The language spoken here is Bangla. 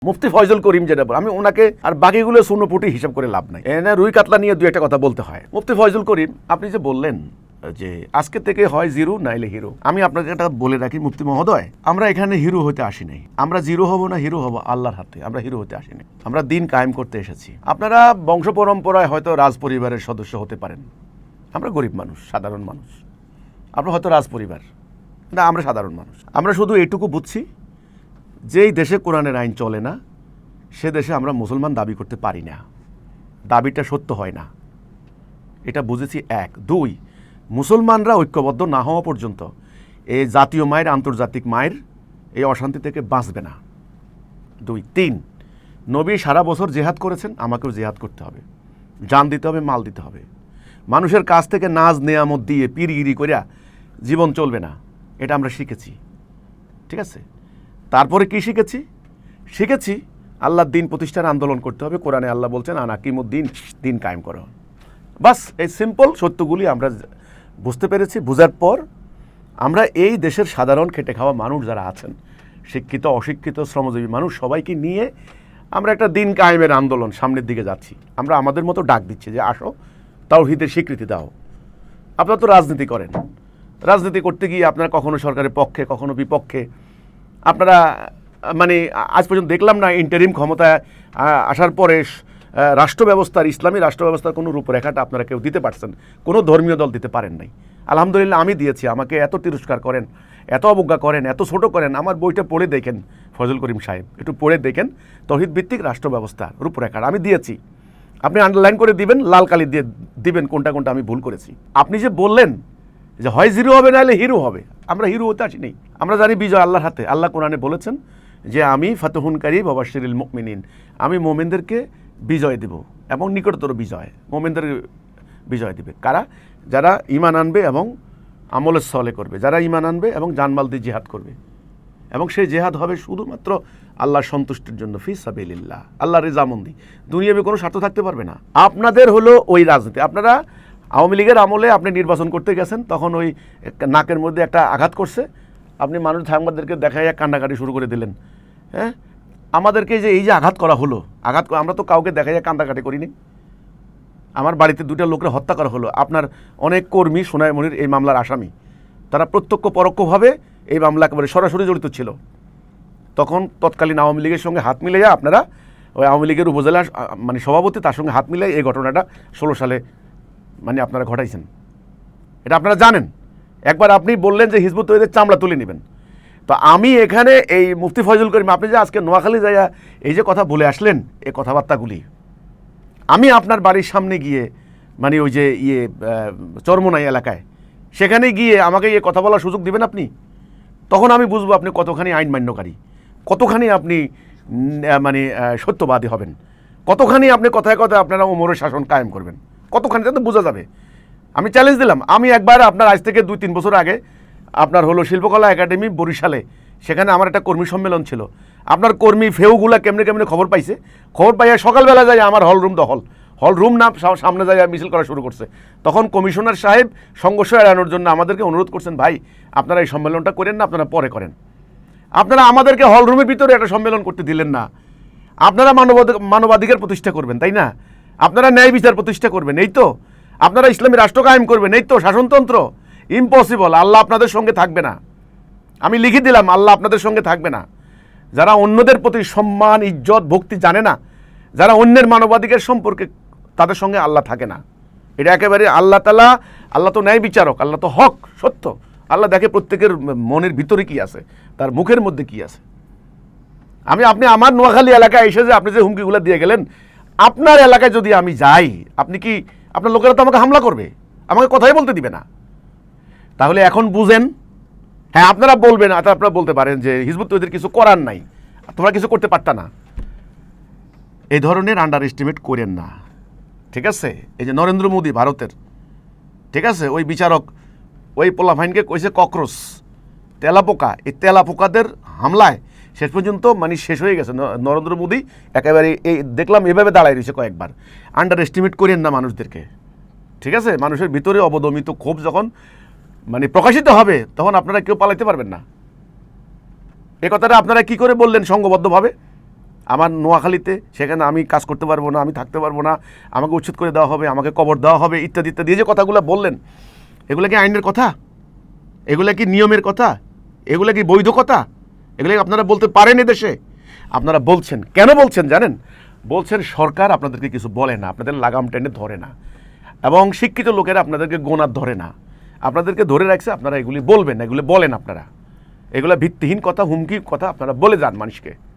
মুফতি ফয়জুল করিম যেটা আমি ওনাকে আর বাকিগুলো শূন্যপুটি হিসাব করে লাভ নাই, এনে রুই কাতলা নিয়ে দুই একটা কথা বলতে হয়। মুফতি ফয়জুল করিম, আপনি যে বললেন যে আজকে থেকে হয় জিরো নাইলে হিরো, আমি আপনাকে একটা বলে রাখি মুফতি মহোদয়, আমরা এখানে হিরো হতে আসি নাই। আমরা জিরো হব না হিরো হব আল্লাহর হাতে, আমরা হিরো হতে আসি নাই। আমরা দিন কায়েম করতে এসেছি। আপনারা বংশ পরম্পরায় হয়তো রাজ পরিবারের সদস্য হতে পারেন, আমরা গরিব মানুষ, সাধারণ মানুষ। আপনারা হয়তো রাজ পরিবার, না আমরা সাধারণ মানুষ। আমরা শুধু এটুকু বুঝছি, যেই দেশে কোরআনের আইন চলে না সে দেশে আমরা মুসলমান দাবি করতে পারি না, দাবিটা সত্য হয় না, এটা বুঝেছি। এক। দুই, মুসলমানরা ঐক্যবদ্ধ না হওয়া পর্যন্ত এই জাতীয় মায়ের আন্তর্জাতিক মায়ের এই অশান্তি থেকে বাঁচবে না। দুই। তিন, নবী সারা বছর জেহাদ করেছেন, আমাকেও জেহাদ করতে হবে, জান দিতে হবে, মাল দিতে হবে। মানুষের কাছ থেকে নাজ নেয়ামত দিয়ে পিরগিরি করিয়া জীবন চলবে না, এটা আমরা শিখেছি। ঠিক আছে, তারপরে কি শিখেছি? শিখেছি আল্লাহর দিন প্রতিষ্ঠার আন্দোলন করতে হবে। কোরআনে আল্লাহ বলছেন আনাকিমুদ্দিন, দিন কায়েম করো। বাস এই সিম্পল সত্যগুলি আমরা বুঝতে পেরেছি। বোঝার পর আমরা এই দেশের সাধারণ খেটে খাওয়া মানুষ যারা আছেন, শিক্ষিত অশিক্ষিত শ্রমজীবী মানুষ, সবাইকে নিয়ে আমরা একটা দিন কায়েমের আন্দোলন সামনের দিকে যাচ্ছি। আমরা আমাদের মতো ডাক দিচ্ছি যে আসো, তাওহীদের স্বীকৃতি দাও। আপনারা তো রাজনীতি করেন, রাজনীতি করতে গিয়ে আপনারা কখনো সরকারের পক্ষে কখনো বিপক্ষে। আপনারা মানে আজ পর্যন্ত দেখলাম না ইন্টারিম ক্ষমতায় আসার পরে রাষ্ট্র ব্যবস্থার, ইসলামী রাষ্ট্র ব্যবস্থার কোনো রূপরেখাটা আপনারা কেউ দিতে পারছেন, কোনো ধর্মীয় দল দিতে পারেন নাই। আলহামদুলিল্লাহ আমি দিয়েছি। আমাকে এত তিরস্কার করেন, এত অবজ্ঞা করেন, এত ছোট করেন, আমার বইটা পড়ে দেখেন ফয়জুল করিম সাহেব, একটু পড়ে দেখেন তৌহিদ ভিত্তিক রাষ্ট্র ব্যবস্থা রূপরেখাটা আমি দিয়েছি। আপনি আন্ডারলাইন করে দিবেন, লাল কালি দিয়ে দিবেন কোনটা কোনটা আমি ভুল করেছি। আপনি যে বললেন যে হয় জিরো হবে নাহলে হিরো হবে, আমরা হিরো হতে আসি নেই। আমরা জানি বিজয় আল্লাহর হাতে। আল্লাহ কোরআনে বলেছেন যে আমি ফাতহুন কারীব ওয়া বাশশিরিল মুমিনিন, আমি মোমেনদেরকে বিজয় দেব এবং নিকটতর বিজয়। মোমেনদের বিজয় দিবে কারা? যারা ঈমান আনবে এবং আমলে সলে করবে, যারা ঈমান আনবে এবং জানমাল দিয়ে জিহাদ করবে, এবং সেই জিহাদ হবে শুধুমাত্র আল্লাহর সন্তুষ্টির জন্য, ফি সাবিলিল্লাহ, আল্লাহর রেজামন্দি। দুনিয়াবে কোনো স্বার্থ থাকতে পারবে না। আপনাদের হলো ওই রাজনীতি। আপনারা আওয়ামী লীগের আমলে আপনি নির্বাচন করতে গেছেন, তখন ওই নাকের মধ্যে একটা আঘাত করছে, আপনি মানুষ সাংবাদিকদেরকে দেখাইয়া কান্নাকাটি শুরু করে দিলেন। হ্যাঁ, আমাদেরকে যে এই যে আঘাত করা হলো, আমরা তো কাউকে দেখাইয়া কান্নাকাটি করিনি। আমার বাড়িতে দুটো লোককে হত্যা করা হলো। আপনার অনেক কর্মী সোনাইমণির এই মামলার আসামি, তারা প্রত্যক্ষ পরোক্ষভাবে এই মামলা একেবারে সরাসরি জড়িত ছিল। তখন তৎকালীন আওয়ামী লীগের সঙ্গে হাত মিলাইয়া আপনারা ওই আওয়ামী লীগের উপজেলা মানে সভাপতি, তার সঙ্গে হাত মিলাই এই ঘটনাটা 16 সালে মানে আপনারা ঘটাইছেন। এটা আপনারা জানেন। একবার আপনি বললেন যে হিজবুত তৌহিদের চামড়া তুলে নেবেন। তো আমি এখানে এই মুফতি ফয়জুল করিম, আপনি যে আজকে নোয়াখালী যাইয়া এই যে কথা বলে আসলেন, এই কথাবার্তাগুলি আমি আপনার বাড়ির সামনে গিয়ে মানে ওই যে চরমোনাই এলাকায়, সেখানে গিয়ে আমাকে এই কথা বলার সুযোগ দিবেন আপনি? তখন আমি বুঝবো আপনি কতখানি আইন মান্যকারী, কতখানি আপনি মানে সত্যবাদী হবেন, কতখানি আপনি কথায় কথায় আপনারা ওমরের শাসন কায়েম করবেন, কতখানি তো বোঝা যাবে। আমি চ্যালেঞ্জ দিলাম। আমি একবার আপনার আজ থেকে 2-3 বছর আগে আপনার হলো শিল্পকলা একাডেমি বরিশালে, সেখানে আমার একটা কর্মী সম্মেলন ছিল। আপনার কর্মী ফেউগুলা কেমনে কেমনে খবর পাইছে, খবর পাইয়া সকালবেলা যায় আমার হল রুম না সামনে যায় মিছিল করা শুরু করছে। তখন কমিশনার সাহেব সংঘর্ষ এড়ানোর জন্য আমাদেরকে অনুরোধ করছেন, ভাই আপনারা এই সম্মেলনটা করেন না, আপনারা পরে করেন। আপনারা আমাদেরকে হল রুমের ভিতরে একটা সম্মেলন করতে দিলেন না। আপনারা মানবাধিকার প্রতিষ্ঠা করবেন, তাই না? আপনারা ন্যায় বিচার প্রতিষ্ঠা করবেন, এই তো? আপনারা ইসলামী রাষ্ট্র কায়েম করবেন, এই তো? শাসনতন্ত্র ইম্পসিবল, আল্লাহ আপনাদের সঙ্গে থাকবে না। আমি লিখে দিলাম, আল্লাহ আপনাদের সঙ্গে থাকবে না। যারা অন্যদের প্রতি সম্মান, ইজ্জত, ভক্তি জানে না, যারা অন্যের মানবাধিকার সম্পর্কে, তাদের সঙ্গে আল্লাহ থাকে না। এটা একেবারে আল্লাহ তাআলা, আল্লাহ তো ন্যায় বিচারক, আল্লাহ তো হক, সত্য। আল্লাহ দেখে প্রত্যেকের মনের ভিতরে কি আছে, তার মুখের মধ্যে কি আছে। আপনি আমার নোয়াখালী এলাকায় এসে যে আপনি যে হুমকিগুলো দিয়ে গেলেন, আপনার এলাকায় যদি আমি যাই, আপনি কি, আপনার লোকেরা তো আমাকে হামলা করবে, আমাকে কথাই বলতে দিবে না। তাহলে এখন বুঝেন। হ্যাঁ, আপনারা বলবেন, আপনারা বলতে পারেন যে হিজবুত তৌহিদের কিছু করার নাই, তোমরা কিছু করতে পারতা না। এই ধরনের আন্ডার এস্টিমেট করেন না, ঠিক আছে? এই যে নরেন্দ্র মোদী ভারতের, ঠিক আছে, ওই বিচারক ওই পোলাফাইনকে কইছে ককরোচ, তেলাপোকা। এই তেলাপোকাদের হামলায় শেষ পর্যন্ত মানে শেষ হয়ে গেছে নরেন্দ্র মোদী। একেবারে এই দেখলাম এভাবে দাঁড়ায় রয়েছে কয়েকবার। আন্ডার এস্টিমেট করেন না মানুষদেরকে, ঠিক আছে? মানুষের ভিতরে অবদমিত ক্ষোভ যখন মানে প্রকাশিত হবে, তখন আপনারা কেউ পালাইতে পারবেন না। এ কথাটা আপনারা কি করে বললেন সংঘবদ্ধভাবে? আমার নোয়াখালীতে সেখানে আমি কাজ করতে পারবো না, আমি থাকতে পারবো না, আমাকে উচ্ছেদ করে দেওয়া হবে, আমাকে কবর দেওয়া হবে, ইত্যাদি ইত্যাদি। এই যে কথাগুলো বললেন, এগুলো কি আইনের কথা? এগুলো কি নিয়মের কথা? এগুলো কি বৈধ কথা? এগুলো কি আপনারা বলতে পারেন এদেশে? আপনারা বলছেন। কেন বলছেন জানেন? বলছেন সরকার আপনাদেরকে কিছু বলে না, আপনাদের লাগাম টেনে ধরে না, এবং শিক্ষিত লোকেরা আপনাদেরকে গোনার ধরে না, আপনাদেরকে ধরে রাখছে আপনারা এগুলি বলবেন না, এগুলি বলেন আপনারা। এগুলো ভিত্তিহীন কথা, হুমকি কথা আপনারা বলে যান মানুষকে।